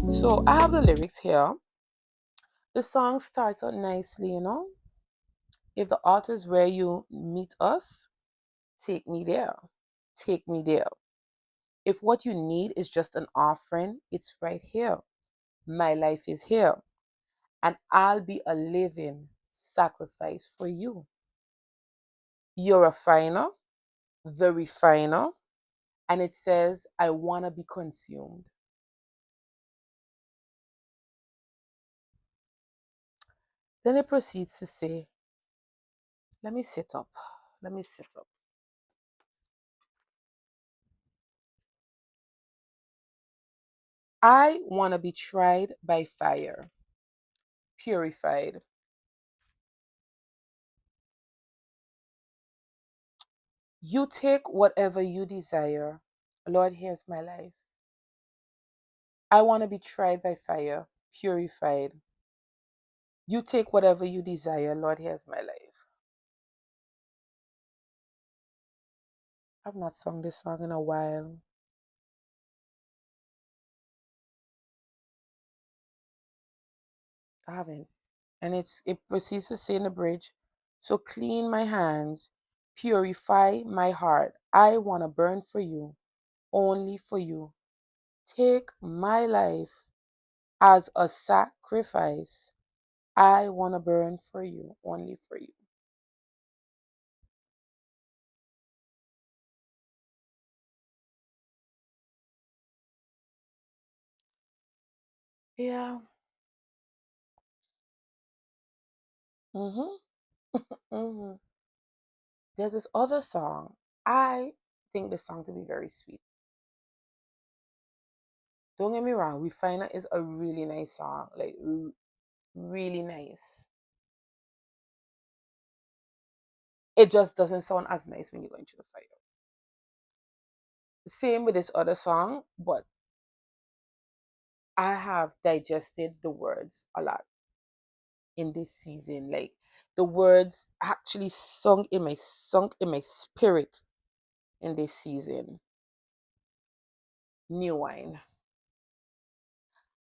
So I have the lyrics here. The song starts out nicely, If the art is where you meet us, take me there. Take me there. If what you need is just an offering, it's right here. My life is here, and I'll be a living sacrifice for you. You're a refiner, the refiner, and it says, I want to be consumed. Then it proceeds to say, let me sit up. Let me sit up. I want to be tried by fire, purified. You take whatever you desire. Lord, here's my life. I want to be tried by fire, purified. You take whatever you desire. Lord, here's my life. I've not sung this song in a while. I haven't. And it proceeds to say in the bridge, so clean my hands, purify my heart. I want to burn for you, only for you. Take my life as a sacrifice. I want to burn for you, only for you. Yeah. Mhm. Mhm. There's this other song. I think this song to be very sweet. Don't get me wrong. Refiner is a really nice song. Like really nice. It just doesn't sound as nice when you're going through the fire. Same with this other song, but I have digested the words a lot in this season. Like the words actually sunk in my spirit in this season. New wine.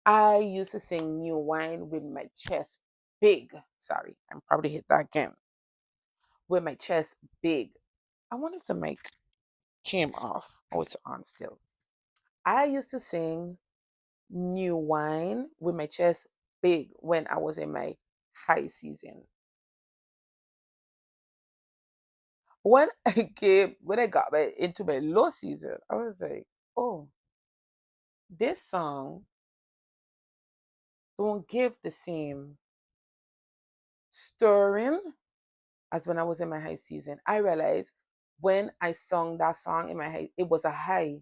I used to sing new wine with my chest big. Sorry, I'm probably hit that again. With my chest big. I wonder if the mic came off. Oh, it's on still. I used to sing new wine with my chest big when I was in my high season. When I got into my low season, I was like, oh, this song don't give the same stirring as when I was in my high season. I realized when I sung that song in my high, it was a high.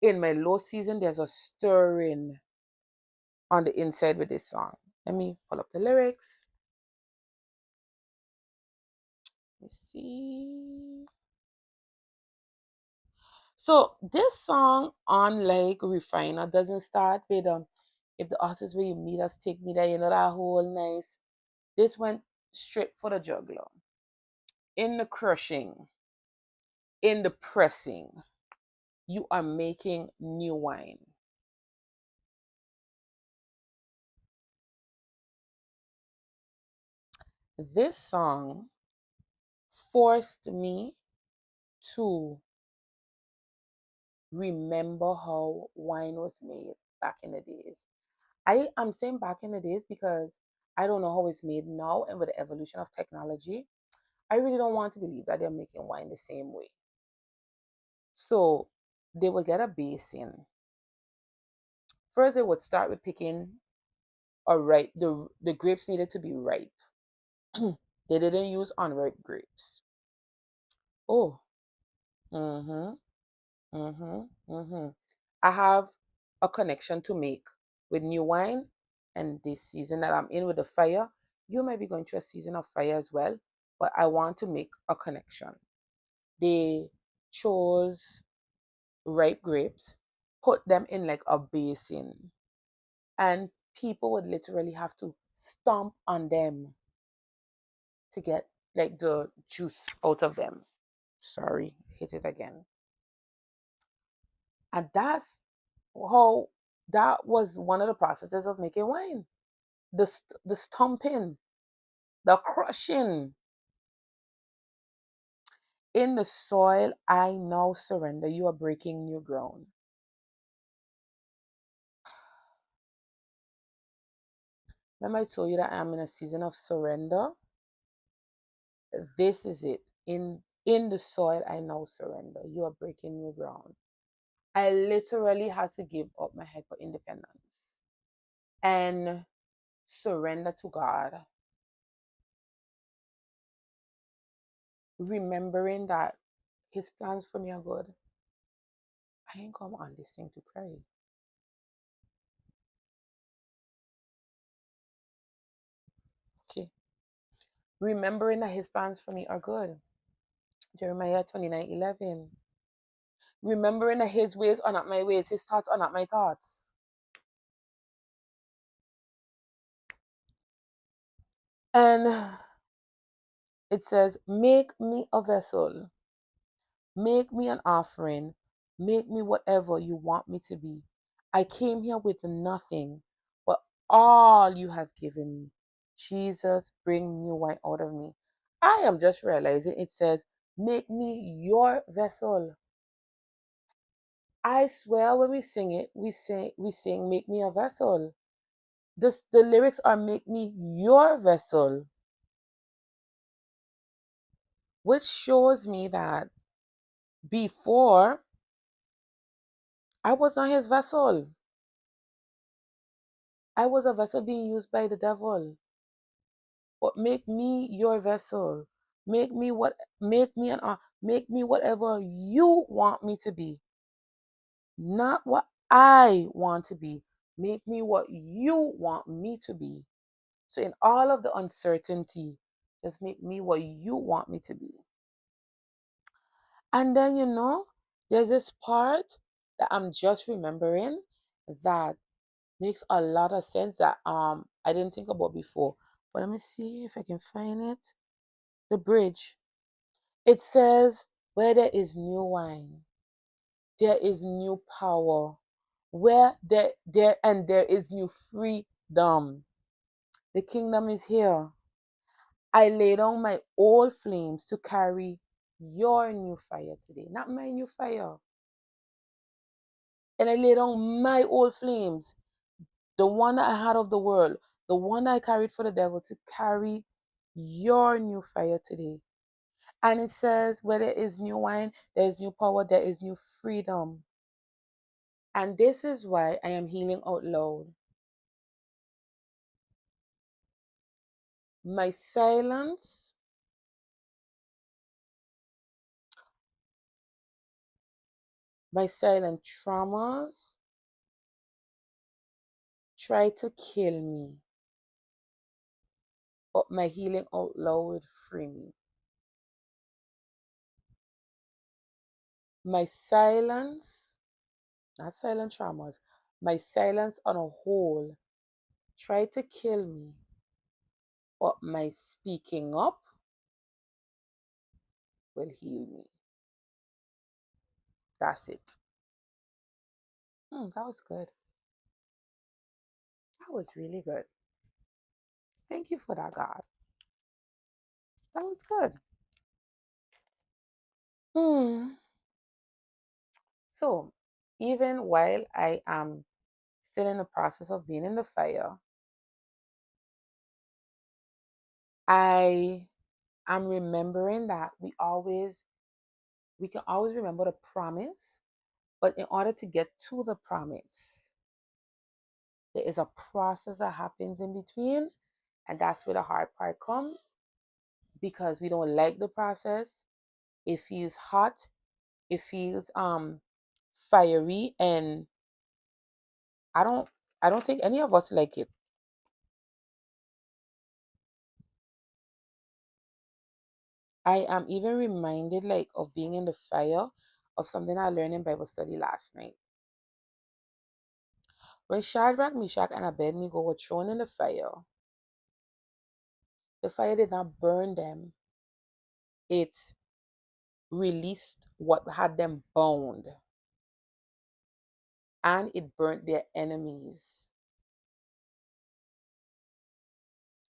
In my low season, there's a stirring on the inside with this song. Let me pull up the lyrics. Let me see. So this song, unlike Refiner, doesn't start with if the artist where you meet us take me there, that whole nice. This went straight for the juggler. In the crushing, in the pressing, you are making new wine. This song forced me to remember how wine was made back in the days. I am saying back in the days because I don't know how it's made now, and with the evolution of technology, I really don't want to believe that they're making wine the same way. So they would get a basin. First, they would start with picking a ripe. The grapes needed to be ripe. They didn't use unripe grapes. Oh, mm-hmm, mm-hmm, mm-hmm. I have a connection to make with new wine, and this season that I'm in with the fire. You might be going through a season of fire as well, but I want to make a connection. They chose ripe grapes, put them in like a basin, and people would literally have to stomp on them to get like the juice out of them. Sorry, hit it again. And that's how that was one of the processes of making wine. The stomping, the crushing in the soil. I now surrender. You are breaking new ground. Remember, I told you that I am in a season of surrender. This is it. In the soil, I now surrender. You are breaking new ground. I literally had to give up my hyper independence and surrender to God, remembering that His plans for me are good. I ain't come on this thing to cry. Okay. Remembering that His plans for me are good. Jeremiah 29:11. Remembering that His ways are not my ways, His thoughts are not my thoughts. And it says, make me a vessel, make me an offering, make me whatever you want me to be. I came here with nothing, but all you have given me. Jesus, bring new wine out of me. I am just realizing it says, make me your vessel. I swear when we sing it, we sing make me a vessel. The lyrics are make me your vessel, which shows me that before I was not his vessel. I was a vessel being used by the devil. But make me your vessel. Make me whatever you want me to be. Not what I want to be. Make me what you want me to be. So in all of the uncertainty, just make me what you want me to be. And then there's this part that I'm just remembering that makes a lot of sense that I didn't think about before. But let me see if I can find it. The bridge. It says, where there is new wine, there is new power. Where there is new freedom. The kingdom is here. I lay down my old flames to carry your new fire today, not my new fire. And I lay down my old flames, the one that I had of the world, the one I carried for the devil, to carry your new fire today. And it says, where there is new wine, there is new power, there is new freedom. And this is why I am healing out loud. My silence, my silent traumas try to kill me, but my healing out loud free me. My silence, not silent traumas, my silence on a whole try to kill me, but my speaking up will heal me. That's it. That was good. That was really good. Thank you for that, God. That was good. Hmm. So, even while I am still in the process of being in the fire, I am remembering that we can always remember the promise, but in order to get to the promise, there is a process that happens in between, and that's where the hard part comes because we don't like the process. It feels hot, it feels fiery, and I don't I don't think any of us like it. I am even reminded like of being in the fire of something I learned in Bible study last night. When Shadrach, Meshach, and Abednego were thrown in the fire did not burn them. It released what had them bound. and it burnt their enemies.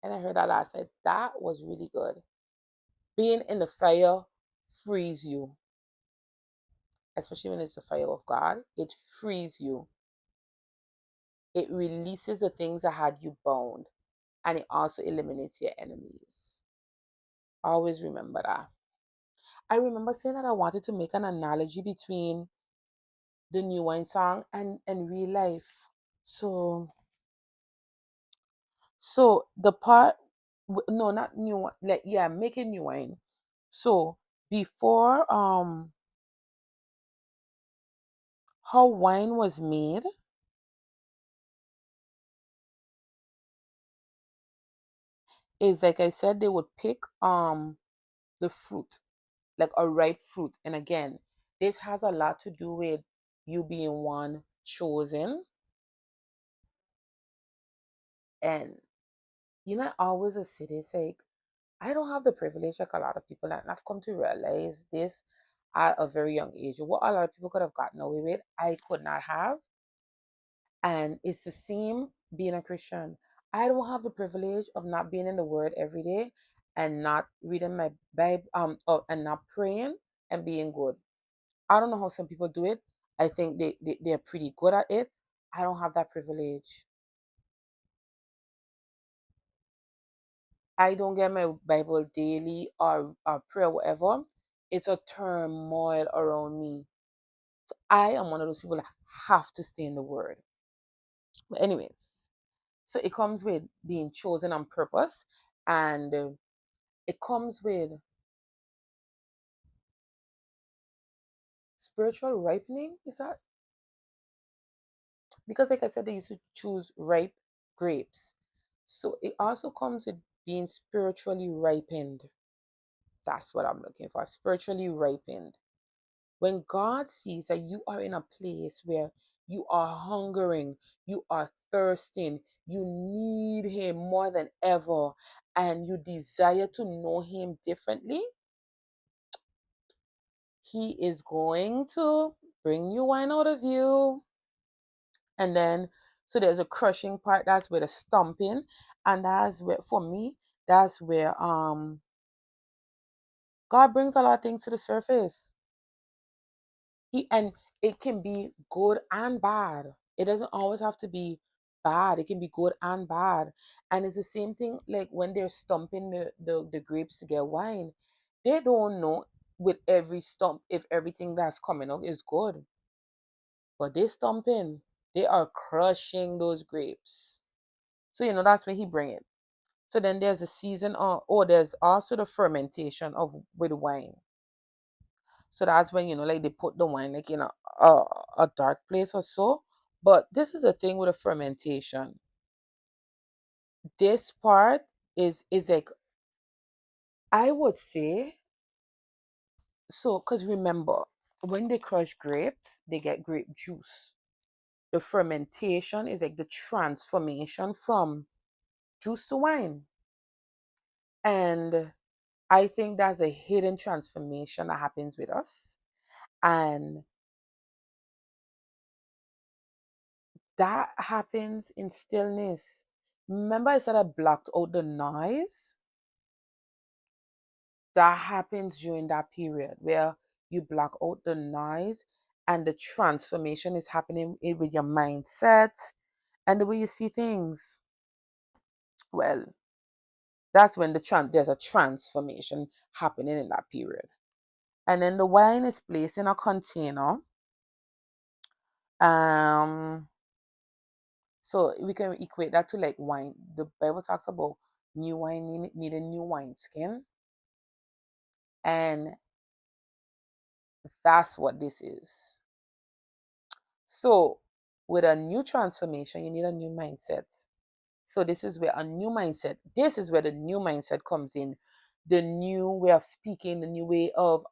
And I heard that last night. That was really good. Being in the fire frees you, especially when it's the fire of God. It frees you. It releases the things that had you bound, and it also eliminates your enemies. Always remember that. I remember saying that I wanted to make an analogy between the New Wine song and real life. So the part, no, not new wine, like yeah, making new wine. So before how wine was made is like I said, they would pick the fruit, like a ripe fruit. And again, this has a lot to do with you being one chosen. And always a city, it's like I don't have the privilege like a lot of people, and I've come to realize this at a very young age. What a lot of people could have gotten away with, I could not have. And it's the same being a Christian. I don't have the privilege of not being in the Word every day and not reading my Bible, and not praying and being good. I don't know how some people do it. I think they're pretty good at it. I don't have that privilege. I don't get my Bible daily or prayer, whatever. It's a turmoil around me. So I am one of those people that have to stay in the Word. But anyways, so it comes with being chosen on purpose, and it comes with spiritual ripening. Is that because, like I said, they used to choose ripe grapes. So it also comes with being spiritually ripened. That's what I'm looking for. Spiritually ripened. When God sees that you are in a place where you are hungering, you are thirsting, you need Him more than ever, and you desire to know Him differently, He is going to bring new wine out of you. And then, so there's a crushing part, that's where the stomping, and that's where, for me, that's where God brings a lot of things to the surface. And it can be good and bad. It doesn't always have to be bad. It can be good and bad. And it's the same thing like when they're stumping the grapes to get wine. They don't know with every stump if everything that's coming out is good. But they stumping. They are crushing those grapes. So that's where he bring it. So then there's a season there's also the fermentation of with wine. So that's when like they put the wine like in a dark place or so. But this is the thing with the fermentation. This part is like I would say so because remember when they crush grapes, they get grape juice. The fermentation is like the transformation from juice to wine. And I think that's a hidden transformation that happens with us. And that happens in stillness. Remember, I said I blocked out the noise? That happens during that period where you block out the noise and the transformation is happening with your mindset and the way you see things. Well, that's when there's a transformation happening in that period. And then the wine is placed in a container. Um, so we can equate that to like wine. The Bible talks about new wine needing new wine skin, and that's what this is. So with a new transformation, you need a new mindset. So this is where the new mindset comes in. The new way of speaking, the new way of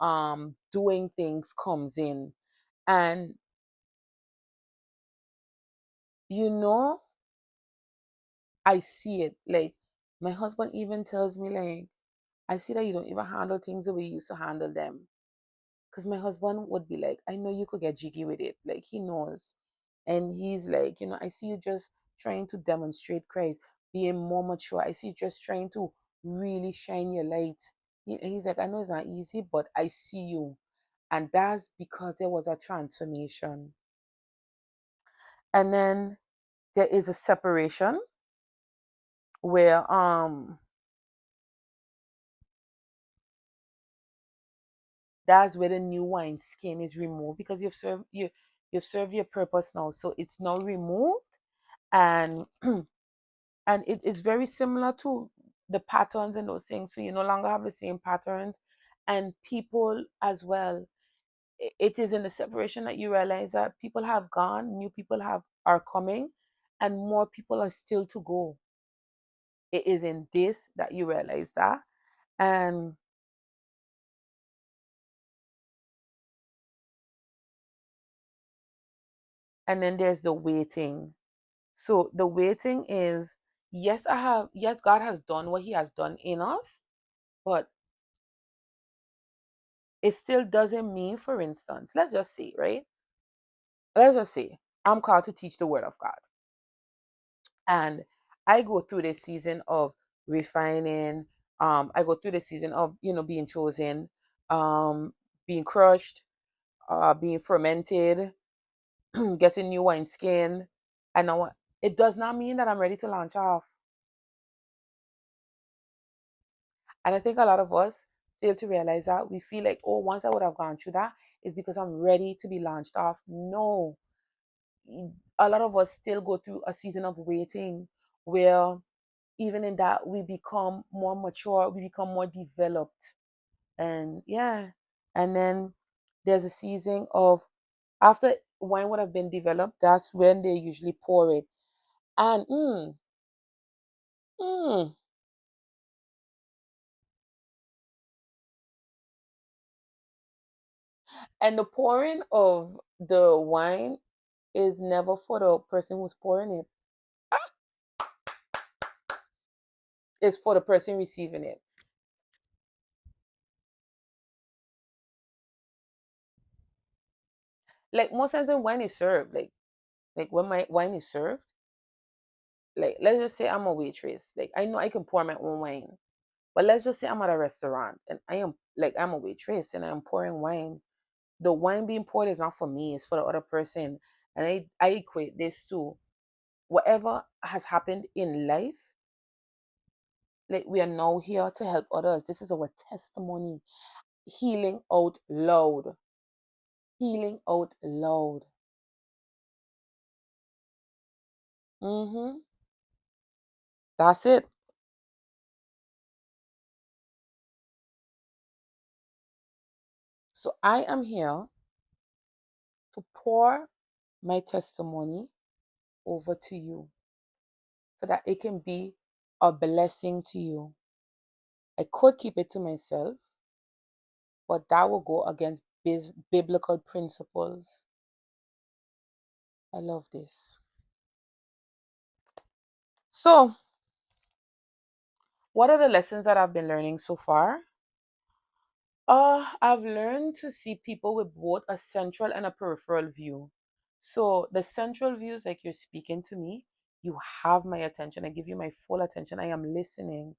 doing things comes in. And you know, I see it. Like my husband even tells me like, I see that you don't even handle things the way you used to handle them. Because my husband would be like, I know you could get jiggy with it. Like he knows. And he's like, I see you just trying to demonstrate Christ, being more mature. I see you just trying to really shine your light. He's like, I know it's not easy, but I see you. And that's because there was a transformation. And then there is a separation where that's where the new wine skin is removed, because you've served your purpose now. So it's now removed, and and it is very similar to the patterns and those things. So you no longer have the same patterns, and people as well. It is in the separation that you realize that people have gone, new people have are coming, and more people are still to go. It is in this that you realize that. And then there's the waiting. So the waiting is, yes, God has done what he has done in us, but it still doesn't mean, for instance, let's just say, right? Let's just say I'm called to teach the word of God. And I go through this season of refining. I go through the season of, being chosen, being crushed, being fermented, getting new wine skin. And now it does not mean that I'm ready to launch off. And I think a lot of us fail to realize that. We feel like, oh, once I would have gone through that, is because I'm ready to be launched off. No, a lot of us still go through a season of waiting, where even in that we become more mature, we become more developed. And yeah, and then there's a season of, after wine would have been developed, that's when they usually pour it. And mm, and the pouring of the wine is never for the person who's pouring it. It's for the person receiving it. Like most times when wine is served, like when my wine is served, like let's just say I'm a waitress. Like I know I can pour my own wine. But let's just say I'm at a restaurant and I'm a waitress and I'm pouring wine. The wine being poured is not for me, it's for the other person. And I equate this to whatever has happened in life. Like we are now here to help others. This is our testimony. Healing out loud. Healing out loud. Mm-hmm. That's it. So I am here to pour my testimony over to you so that it can be a blessing to you. I could keep it to myself, but that will go against biblical principles. I love this. So, what are the lessons that I've been learning so far? I've learned to see people with both a central and a peripheral view. So, the central view is like you're speaking to me, you have my attention, I give you my full attention, I am listening.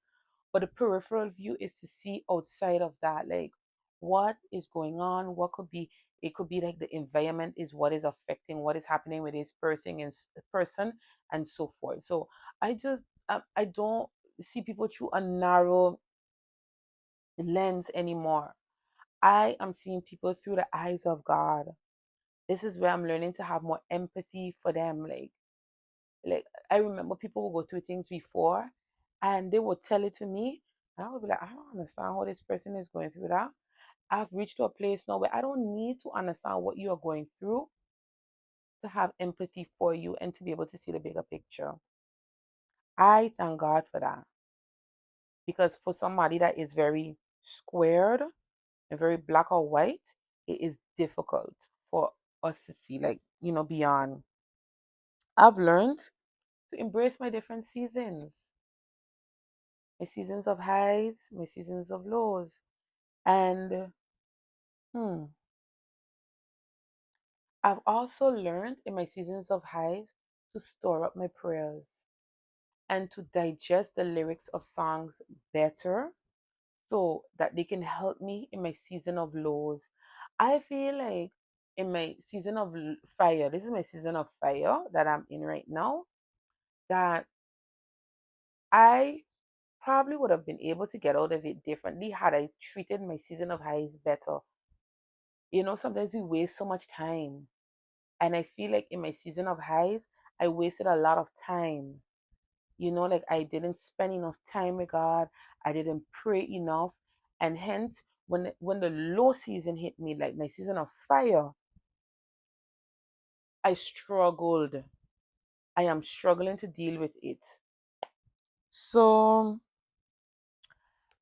But the peripheral view is to see outside of that, like what is going on, what could be, it could be like the environment is what is affecting what is happening with this person and so forth. So I don't see people through a narrow lens anymore. I am seeing people through the eyes of God. This is where I'm learning to have more empathy for them. Like I remember people would go through things before and they would tell it to me, and I would be like, I don't understand how this person is going through that. I've reached to a place now where I don't need to understand what you are going through to have empathy for you and to be able to see the bigger picture. I thank God for that, because for somebody that is very squared and very black or white, it is difficult for us to see, like, beyond. I've learned to embrace my different seasons, my seasons of highs, my seasons of lows. And hmm, I've also learned in my seasons of highs to store up my prayers and to digest the lyrics of songs better so that they can help me in my season of lows. I feel like in my season of fire, this is my season of fire that I'm in right now, that I probably would have been able to get out of it differently had I treated my season of highs better. Sometimes we waste so much time. And I feel like in my season of highs, I wasted a lot of time. Like I didn't spend enough time with God. I didn't pray enough. And hence, when the low season hit me, like my season of fire, I struggled. I am struggling to deal with it. So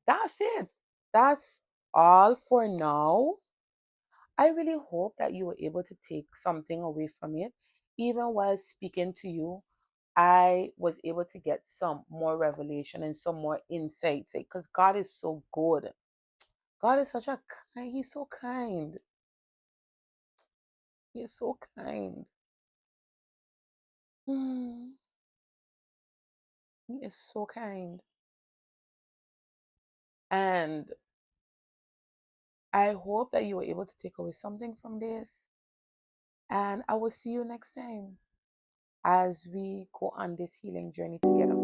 that's it. That's all for now. I really hope that you were able to take something away from it. Even while speaking to you, I was able to get some more revelation and some more insights because God is so good. God is such a kind, He's so kind. He is so kind. Mm, he is so kind. And I hope that you were able to take away something from this. And I will see you next time as we go on this healing journey together.